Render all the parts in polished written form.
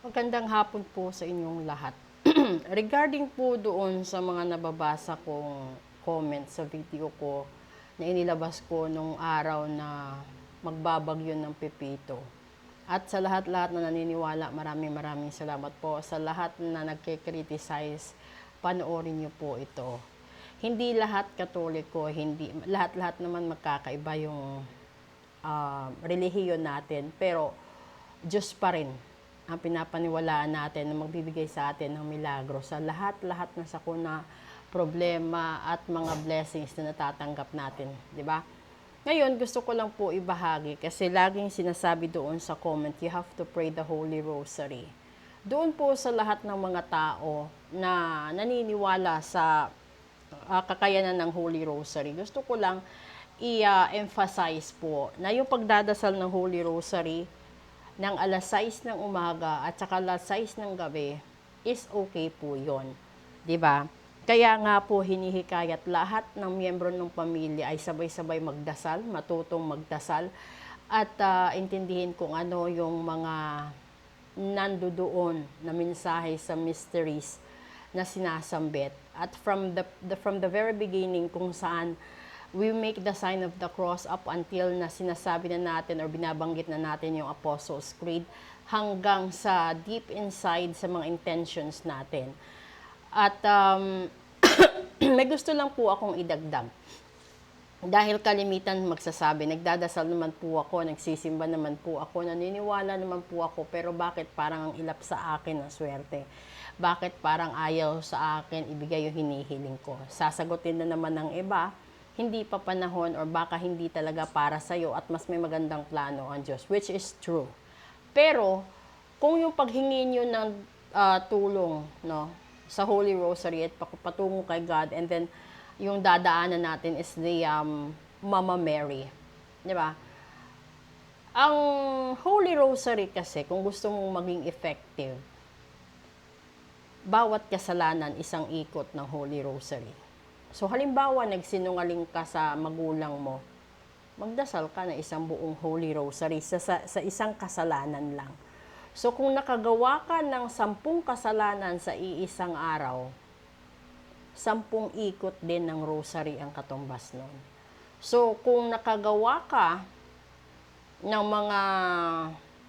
Magandang hapon po sa inyong lahat. Regarding po doon sa mga nababasa kong comment sa video ko na inilabas ko nung araw na magbabagyo ng Pepito. At sa lahat-lahat na naniniwala, maraming salamat po. Sa lahat na nagke-criticize, panoorin niyo po ito. Hindi lahat Katoliko, hindi lahat-lahat naman magkakaiba yung relihiyon natin, pero Diyos pa rin ang pinapaniwalaan natin na magbibigay sa atin ng milagro sa lahat-lahat ng sakuna, problema at mga blessings na natatanggap natin, di ba? Ngayon, gusto ko lang po ibahagi kasi laging sinasabi doon sa comment, you have to pray the Holy Rosary. Doon po sa lahat ng mga tao na naniniwala sa kakayanan ng Holy Rosary, gusto ko lang i-emphasize po na yung pagdadasal ng Holy Rosary ng alas 6 ng umaga at saka alas 6 ng gabi is okay po yon, di ba? Kaya nga po hinihikayat lahat ng miyembro ng pamilya ay sabay-sabay magdasal, matutong magdasal at intindihin kung ano yung mga nandoon na mensahe sa mysteries na sinasambit. At from the very beginning kung saan we make the sign of the cross up until na sinasabi na natin or binabanggit na natin yung Apostles' Creed hanggang sa deep inside sa mga intentions natin. At may gusto lang po akong idagdag. Dahil kalimitan magsasabi, nagdadasal naman po ako, nagsisimba naman po ako, naniniwala naman po ako, pero bakit parang ang ilap sa akin ang swerte? Bakit parang ayaw sa akin ibigay yung hinihiling ko? Sasagutin na naman ng iba, hindi pa panahon or baka hindi talaga para sa'yo at mas may magandang plano ang Diyos, which is true. Pero, kung yung paghingi nyo ng tulong no, sa Holy Rosary at patungo kay God, and then yung dadaanan natin is the Mama Mary. Di ba? Ang Holy Rosary kasi, kung gusto mong maging effective, bawat kasalanan isang ikot ng Holy Rosary. So, halimbawa, nagsinungaling ka sa magulang mo, magdasal ka na isang buong Holy Rosary sa isang kasalanan lang. So, kung nakagawa ka ng 10 kasalanan sa iisang araw, 10 ikot din ng rosary ang katumbas nun. So, kung nakagawa ka ng mga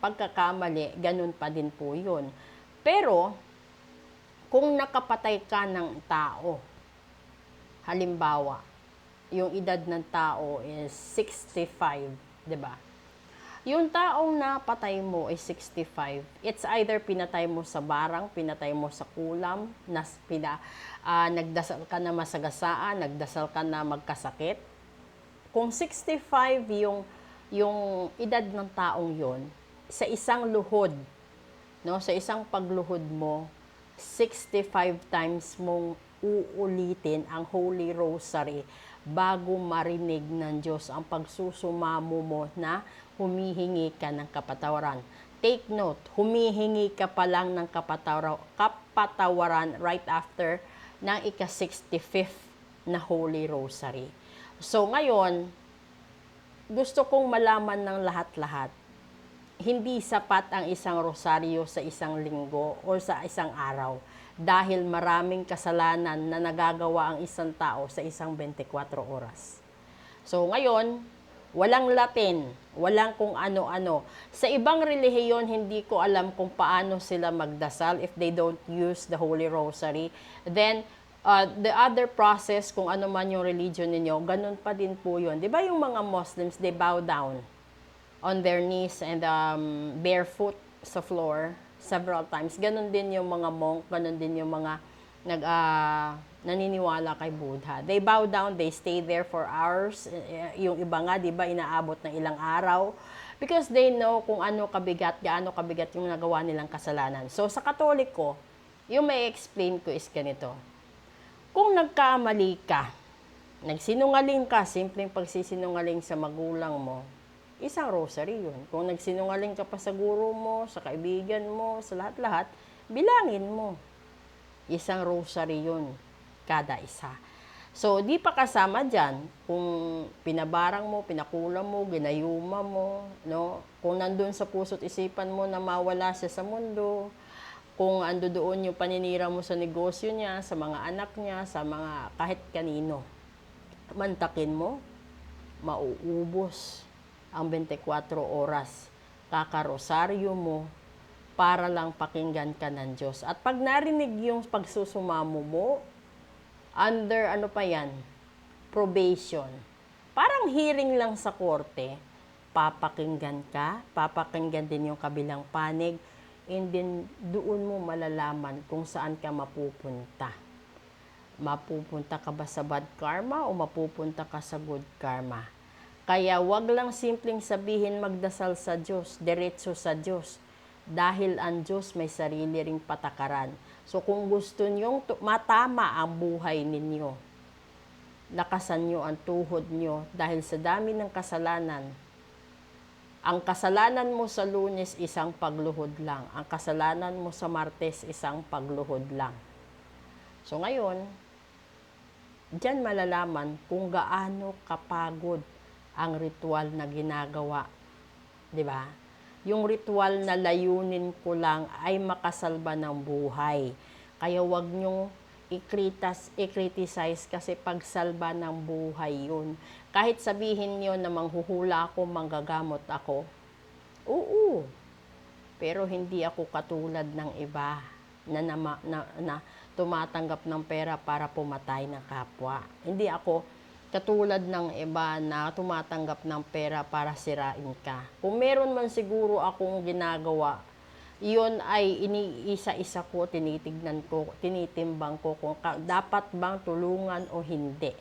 pagkakamali, ganun pa din po yun. Pero, kung nakapatay ka ng tao, halimbawa, yung edad ng tao is 65, di ba? Yung taong napatay mo is 65. It's either pinatay mo sa barang, pinatay mo sa kulam, nagdasal ka na masagasaan, nagdasal ka na magkasakit. Kung 65 yung edad ng taong yon, sa isang luhod, no, sa isang pagluhod mo, 65 times mong uulitin ang Holy Rosary bago marinig ng Diyos ang pagsusumamo mo na humihingi ka ng kapatawaran. Take note, humihingi ka pa lang ng kapatawaran right after ng ika-65th na Holy Rosary. So ngayon, gusto kong malaman ng lahat-lahat, hindi sapat ang isang rosaryo sa isang linggo o sa isang araw dahil maraming kasalanan na nagagawa ang isang tao sa isang 24 oras. So ngayon, walang Latin, walang kung ano-ano. Sa ibang relihiyon, hindi ko alam kung paano sila magdasal if they don't use the Holy Rosary. Then, the other process, kung ano man yung religion ninyo, ganun pa din po yun. Di ba yung mga Muslims, they bow down on their knees and barefoot sa floor several times. Ganon din yung mga monk, ganon din yung mga naniniwala kay Buddha. They bow down, they stay there for hours. Yung iba nga, di ba, inaabot ng ilang araw because they know kung ano kabigat, gaano kabigat yung nagawa nilang kasalanan. So, sa Katoliko, yung may explain ko is ganito. Kung nagkamali ka, nagsinungaling ka, simpleng pagsisinungaling sa magulang mo, isang rosary yun. Kung nagsinungaling ka pa sa guro mo, sa kaibigan mo, sa lahat-lahat, bilangin mo. Isang rosary yun, kada isa. So, di pa kasama dyan kung pinabarang mo, pinakulam mo, ginayuma mo, no? Kung nandun sa puso't isipan mo na mawala siya sa mundo, kung ando doon yung paninira mo sa negosyo niya, sa mga anak niya, sa mga kahit kanino. Mantakin mo, mauubos ang 24 oras. Kakarosaryo mo para lang pakinggan ka ng Diyos. At pag narinig yung pagsusumamo mo, under ano pa yan? Probation. Parang hearing lang sa korte, papakinggan ka, papakinggan din yung kabilang panig, and then doon mo malalaman kung saan ka mapupunta. Mapupunta ka ba sa bad karma o mapupunta ka sa good karma? Kaya wag lang simpleng sabihin magdasal sa Diyos, diretso sa Diyos. Dahil ang Diyos may sarili ring patakaran. So kung gusto nyong matama ang buhay ninyo, lakasan nyo ang tuhod nyo dahil sa dami ng kasalanan. Ang kasalanan mo sa Lunes, isang pagluhod lang. Ang kasalanan mo sa Martes, isang pagluhod lang. So ngayon, diyan malalaman kung gaano kapagod ang ritual na ginagawa. 'Di ba? Yung ritual na layunin ko lang ay makasalba ng buhay. Kaya wag nyong i-criticize kasi pagsalba ng buhay yun. Kahit sabihin niyo na manghuhula ako, manggagamot ako, oo. Pero hindi ako katulad ng iba na tumatanggap ng pera para pumatay ng kapwa. Hindi ako katulad ng iba na tumatanggap ng pera para sirain ka. Kung meron man siguro akong ginagawa, iyon ay iniisa-isa ko, tinitignan ko, tinitimbang ko kung dapat bang tulungan o hindi.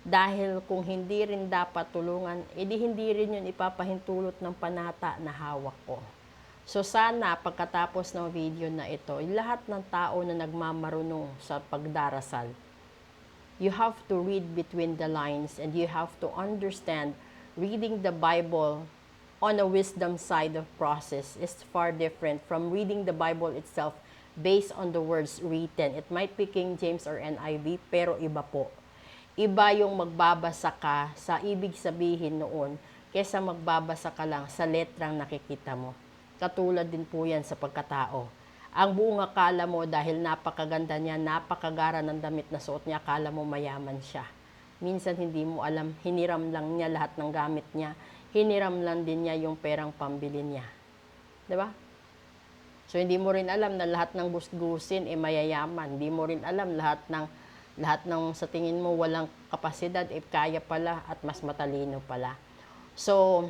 Dahil kung hindi rin dapat tulungan, edi hindi rin yun ipapahintulot ng panata na hawak ko. So sana pagkatapos ng video na ito, lahat ng tao na nagmamarunong sa pagdarasal, you have to read between the lines and you have to understand reading the Bible on a wisdom side of process is far different from reading the Bible itself based on the words written. It might be King James or NIV, pero iba po. Iba yung magbabasa ka sa ibig sabihin noon kaysa magbabasa ka lang sa letrang nakikita mo. Katulad din po yan sa pagkatao. Ang buong akala mo dahil napakaganda niya, napakagara ng damit na suot niya, akala mo mayaman siya. Minsan hindi mo alam, hiniram lang niya lahat ng gamit niya. Hiniram lang din niya yung perang pambili niya. 'Di ba? So hindi mo rin alam na lahat ng gusgusin mayayaman. Hindi mo rin alam lahat ng sa tingin mo walang kapasidad kaya pala at mas matalino pala. So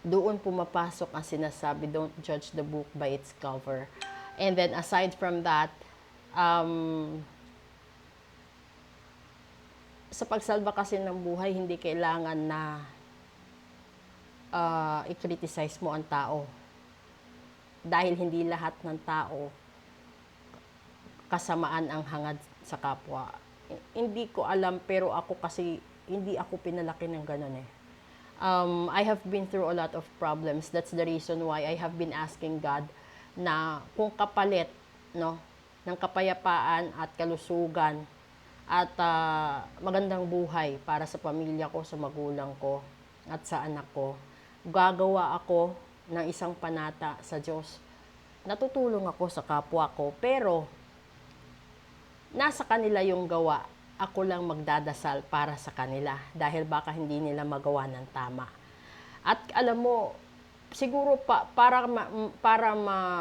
doon pumapasok ang sinasabi, don't judge the book by its cover. And then aside from that, sa pagsalba kasi ng buhay, hindi kailangan na i-criticize mo ang tao. Dahil hindi lahat ng tao kasamaan ang hangad sa kapwa. Hindi ko alam, pero ako kasi, hindi ako pinalaki ng ganun eh. I have been through a lot of problems. That's the reason why I have been asking God na kung kapalit, no, ng kapayapaan at kalusugan at magandang buhay para sa pamilya ko, sa magulang ko at sa anak ko, gagawa ako ng isang panata sa Diyos. Natutulong ako sa kapwa ko, pero nasa kanila yung gawa. Ako lang magdadasal para sa kanila dahil baka hindi nila magawa ng tama. At alam mo, siguro para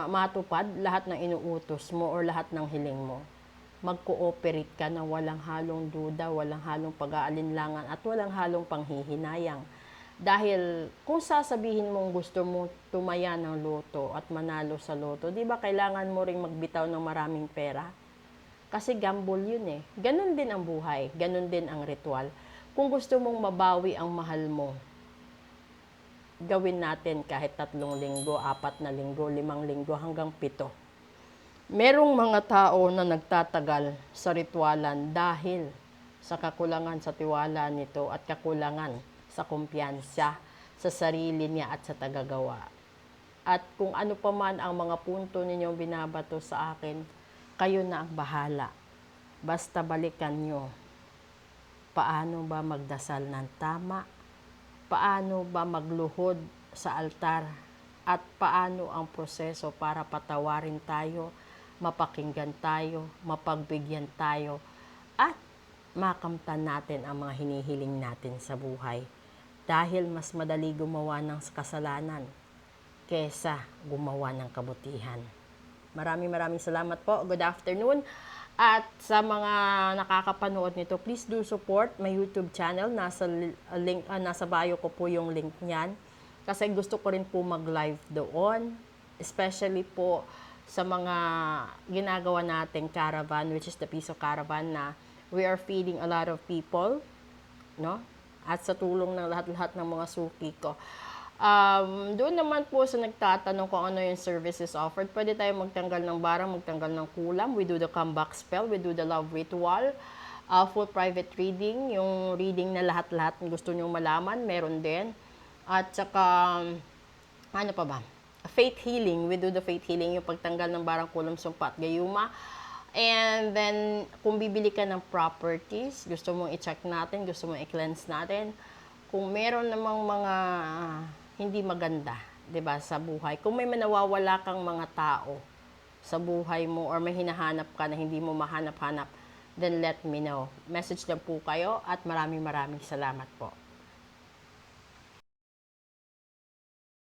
matupad lahat ng inuutos mo or lahat ng hiling mo, mag-cooperate ka na walang halong duda, walang halong pag-aalinlangan at walang halong panghihinayang. Dahil kung sasabihin mong gusto mo tumaya ng loto at manalo sa loto, di ba kailangan mo ring magbitaw ng maraming pera? Kasi gamble yun eh. Ganon din ang buhay, ganon din ang ritual. Kung gusto mong mabawi ang mahal mo, gawin natin kahit 3 linggo, 4 na linggo, 5 linggo, hanggang 7. Merong mga tao na nagtatagal sa ritualan dahil sa kakulangan sa tiwala nito at kakulangan sa kumpiyansa sa sarili niya at sa tagagawa. At kung ano pa man ang mga punto ninyong binabato sa akin, kayo na ang bahala. Basta balikan nyo paano ba magdasal ng tama, paano ba magluhod sa altar, at paano ang proseso para patawarin tayo, mapakinggan tayo, mapagbigyan tayo, at makamtan natin ang mga hinihiling natin sa buhay. Dahil mas madali gumawa ng kasalanan kesa gumawa ng kabutihan. Maraming salamat po. Good afternoon. At sa mga nakakapanood nito, please do support my YouTube channel. Nasa bio ko po yung link niyan. Kasi gusto ko rin po mag-live doon. Especially po sa mga ginagawa nating caravan, which is the Piso Caravan, na we are feeding a lot of people, no? At sa tulong ng lahat-lahat ng mga suki ko. Doon naman po sa nagtatanong kung ano yung services offered, pwede tayo magtanggal ng barang, magtanggal ng kulam. We do the comeback spell, we do the love ritual, full private reading, yung reading na lahat-lahat gusto nyo malaman, meron din. At saka, ano pa ba? Faith healing, we do the faith healing, yung pagtanggal ng barang, kulam, sumpa at gayuma. And then, kung bibili ka ng properties, gusto mong i-check natin, gusto mong i-cleanse natin, kung meron namang mga hindi maganda, 'di ba, sa buhay. Kung may manawawala kang mga tao sa buhay mo or may hinahanap ka na hindi mo mahanap-hanap, then let me know. Message lang po kayo at maraming salamat po.